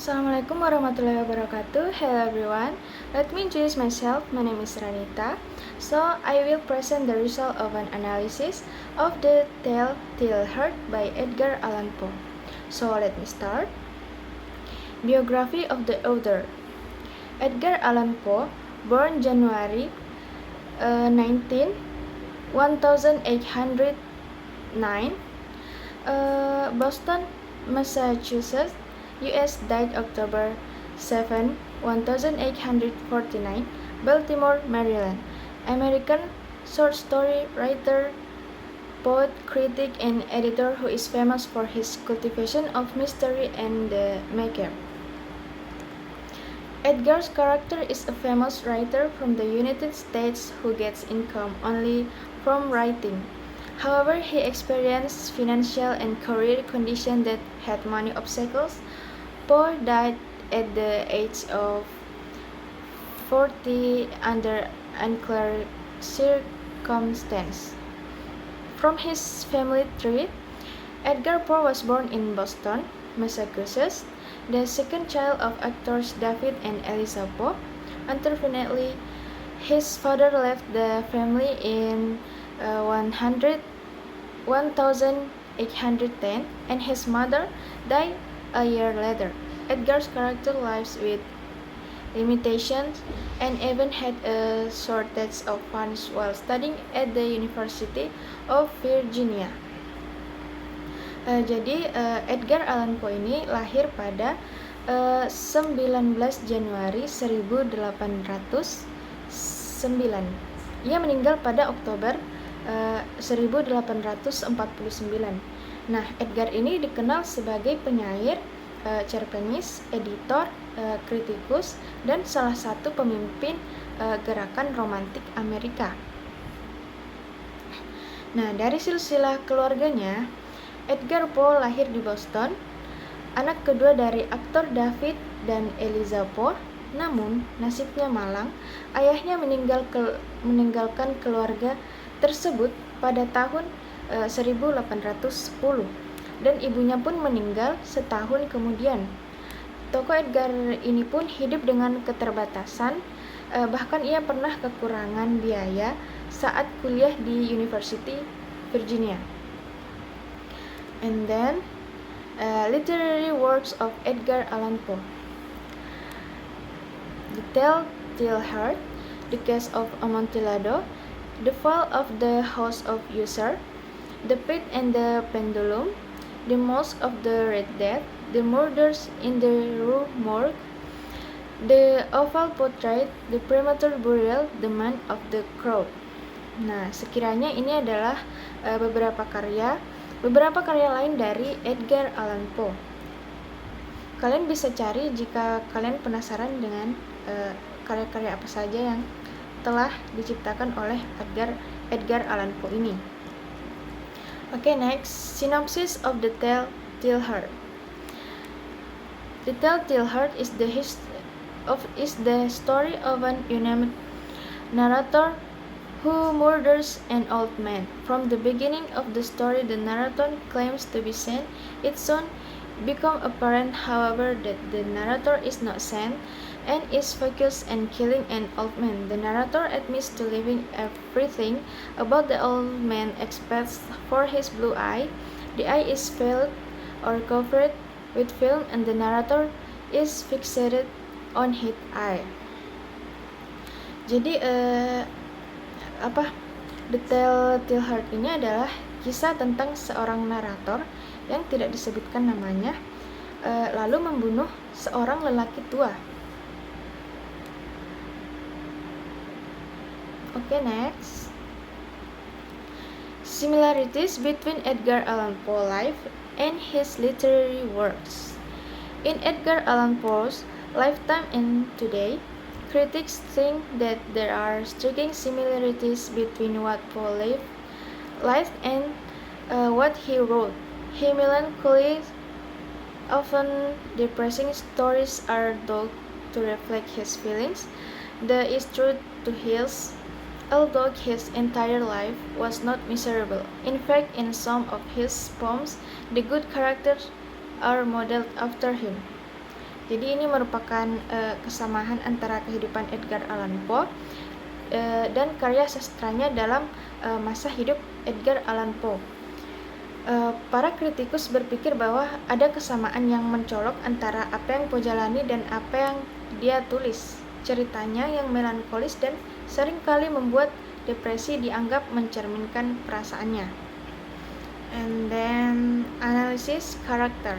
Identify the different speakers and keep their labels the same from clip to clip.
Speaker 1: Assalamualaikum warahmatullahi wabarakatuh. Hello everyone. Let me introduce myself. My name is Ranita. So I will present the result of an analysis of the Tale Till Heart by Edgar Allan Poe. So let me start. Biography of the author. Edgar Allan Poe, born January 19, 1809, Boston, Massachusetts, U.S. Died October 7, 1849, Baltimore, Maryland. American short story writer, poet, critic, and editor who is famous for his cultivation of mystery and the macabre. Edgar's character is a famous writer from the United States who gets income only from writing. However, he experienced financial and career conditions that had many obstacles. Poe died at the age of 40 under unclear circumstances. From his family tree, Edgar Poe was born in Boston, Massachusetts, the second child of actors David and Eliza Poe. Unfortunately, his father left the family in 1810, and his mother died a year later. Edgar's character lives with limitations and even had a shortage of funds while studying at the University of Virginia. Jadi Edgar Allan Poe ini lahir pada 19 Januari 1809. Ia meninggal pada Oktober 1849. Nah, Edgar ini dikenal sebagai penyair, cerpenis, editor, kritikus, dan salah satu pemimpin gerakan romantik Amerika. Nah, dari silsilah keluarganya, Edgar Poe lahir di Boston, anak kedua dari aktor David dan Eliza Poe. Namun, nasibnya malang. Ayahnya meninggalkan keluarga tersebut pada tahun 1810 dan ibunya pun meninggal setahun kemudian. Tokoh Edgar ini pun hidup dengan keterbatasan, bahkan ia pernah kekurangan biaya saat kuliah di University Virginia. And then, literary works of Edgar Allan Poe. The Tale Till Heart, The Case of Amontillado, The Fall of the House of Usher, The Pit and the Pendulum, The Mosque of the Red Death, The Murders in the Rue Morgue, The Oval Portrait, The Premature Burial, The Man of the Crowd. Nah, sekiranya ini adalah beberapa karya lain dari Edgar Allan Poe. Kalian bisa cari jika kalian penasaran dengan karya-karya apa saja yang telah diciptakan oleh Edgar Allan Poe ini. Okay, next, synopsis of The Tale Till Heart. The Tale Till Heart is the story of an unnamed narrator who murders an old man. From the beginning of the story, the narrator claims to be sane. It soon becomes apparent, however, that the narrator is not sane and is focused on killing an old man. The narrator admits to leaving everything about the old man except for his blue eye. The eye is veiled or covered with film, and the narrator is fixated on his eye. Jadi The Tale Till Heart ini adalah kisah tentang seorang narator yang tidak disebutkan namanya, lalu membunuh seorang lelaki tua. Okay, next. Similarities between Edgar Allan Poe's life and his literary works. In Edgar Allan Poe's lifetime and today, critics think that there are striking similarities between what Poe lived and what he wrote. His melancholy, often depressing stories are told to reflect his feelings. That is true to his, although his entire life was not miserable. In fact, in some of his poems, the good characters are modeled after him. Jadi ini merupakan kesamaan antara kehidupan Edgar Allan Poe dan karya sastranya dalam masa hidup Edgar Allan Poe. Para kritikus berpikir bahwa ada kesamaan yang mencolok antara apa yang Poe jalani dan apa yang dia tulis. Ceritanya yang melankolis dan seringkali membuat depresi dianggap mencerminkan perasaannya. And then analysis character.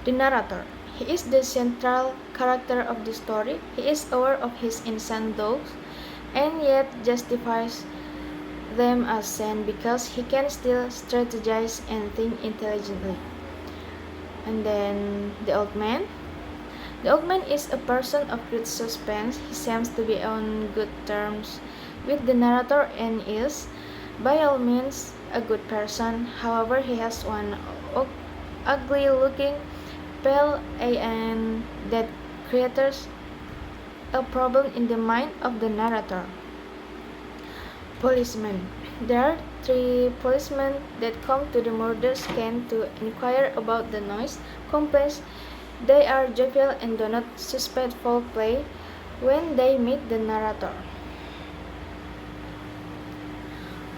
Speaker 1: The narrator. He is the central character of the story. He is aware of his insane thoughts and yet justifies them as sane because he can still strategize and think intelligently. And then the old man. The old man is a person of great suspense. He seems to be on good terms with the narrator and is, by all means, a good person. However, he has one ugly-looking, pale eye and that creates a problem in the mind of the narrator. Policemen. There are 3 policemen that come to the murder scene to inquire about the noise complaints. They are jovial and do not suspect foul play when they meet the narrator.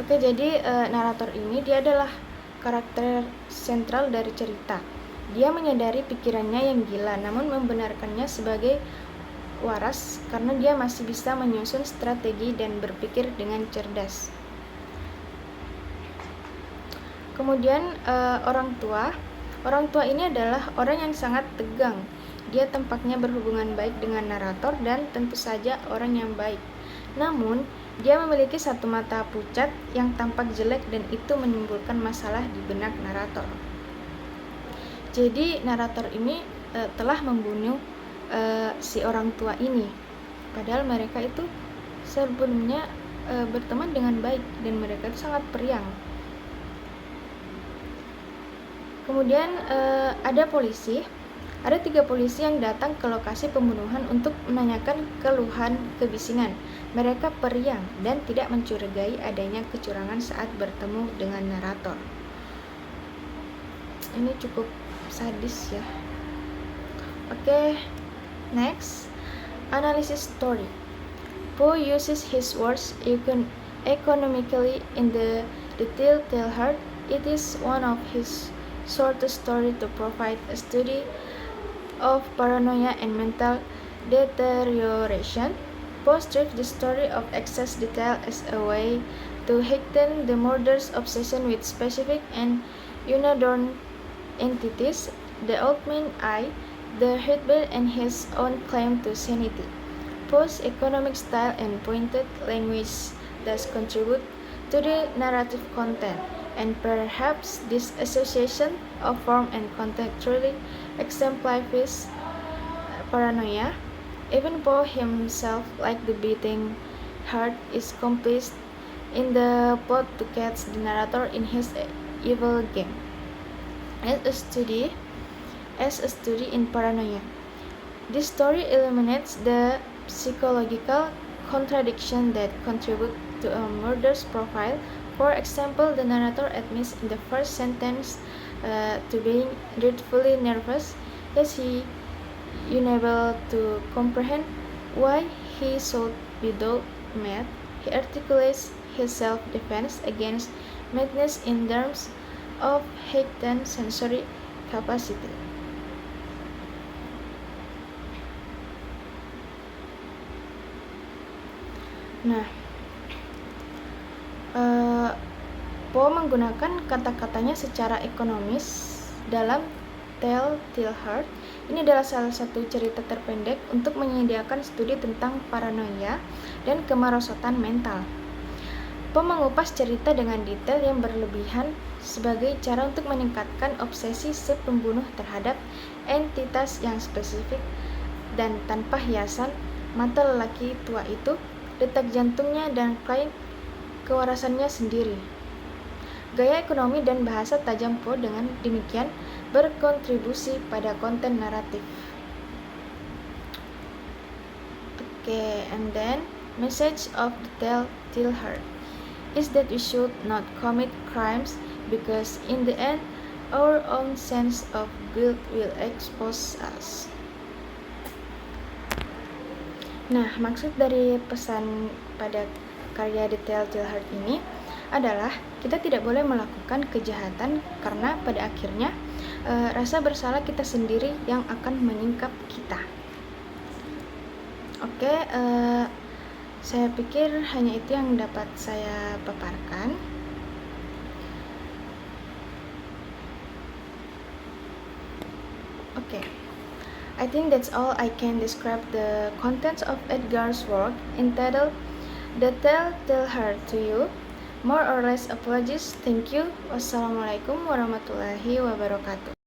Speaker 1: Oke, jadi narator ini dia adalah karakter sentral dari cerita. Dia menyadari pikirannya yang gila, namun membenarkannya sebagai waras karena dia masih bisa menyusun strategi dan berpikir dengan cerdas. Kemudian orang tua. Orang tua ini adalah orang yang sangat tegang. Dia tampaknya berhubungan baik dengan narator dan tentu saja orang yang baik. Namun, dia memiliki satu mata pucat yang tampak jelek dan itu menimbulkan masalah di benak narator. Jadi, narator ini telah membunuh si orang tua ini. Padahal mereka itu sebelumnya berteman dengan baik dan mereka itu sangat periang. Kemudian ada polisi. Ada 3 polisi yang datang ke lokasi pembunuhan untuk menanyakan keluhan kebisingan. Mereka periang dan tidak mencurigai adanya kecurangan saat bertemu dengan narator. Ini cukup sadis ya. Oke, next. Analysis story. Poe uses his words economically in the Telltale Heart. It is one of his shortest story to provide a study of paranoia and mental deterioration. Poe strips the story of excess detail as a way to heighten the murderer's obsession with specific and unadorned entities, the old man's eye, the heartbeat, and his own claim to sanity. Poe's economic style and pointed language thus contribute to the narrative content, and perhaps this association of form and content truly exemplifies paranoia. Even Poe himself, like the beating heart, is complicit in the plot to catch the narrator in his evil game. As a study in paranoia, this story illuminates the psychological contradiction that contribute to a murder's profile. For example, the narrator admits in the first sentence to being dreadfully nervous. Is he unable to comprehend why he should be so mad? He articulates his self-defense against madness in terms of heightened sensory capacity. Nah, Poe menggunakan kata-katanya secara ekonomis dalam Telltale Heart. Ini adalah salah satu cerita terpendek untuk menyediakan studi tentang paranoia dan kemerosotan mental. Poe mengupas cerita dengan detail yang berlebihan sebagai cara untuk meningkatkan obsesi si pembunuh terhadap entitas yang spesifik, dan tanpa hiasan mata lelaki tua itu, detak jantungnya, dan klaim kewarasannya sendiri. Gaya ekonomi dan bahasa tajam Poe dengan demikian berkontribusi pada konten naratif. Okay, and then message of the Telltale Heart is that we should not commit crimes because in the end our own sense of guilt will expose us. Nah, maksud dari pesan pada karya The Telltale Heart ini adalah kita tidak boleh melakukan kejahatan karena pada akhirnya rasa bersalah kita sendiri yang akan menyingkap kita. Oke, saya pikir hanya itu yang dapat saya paparkan. Okay, I think that's all I can describe the contents of Edgar's work entitled The Telltale Heart to you. More or less apologies. Thank you. Wassalamualaikum warahmatullahi wabarakatuh.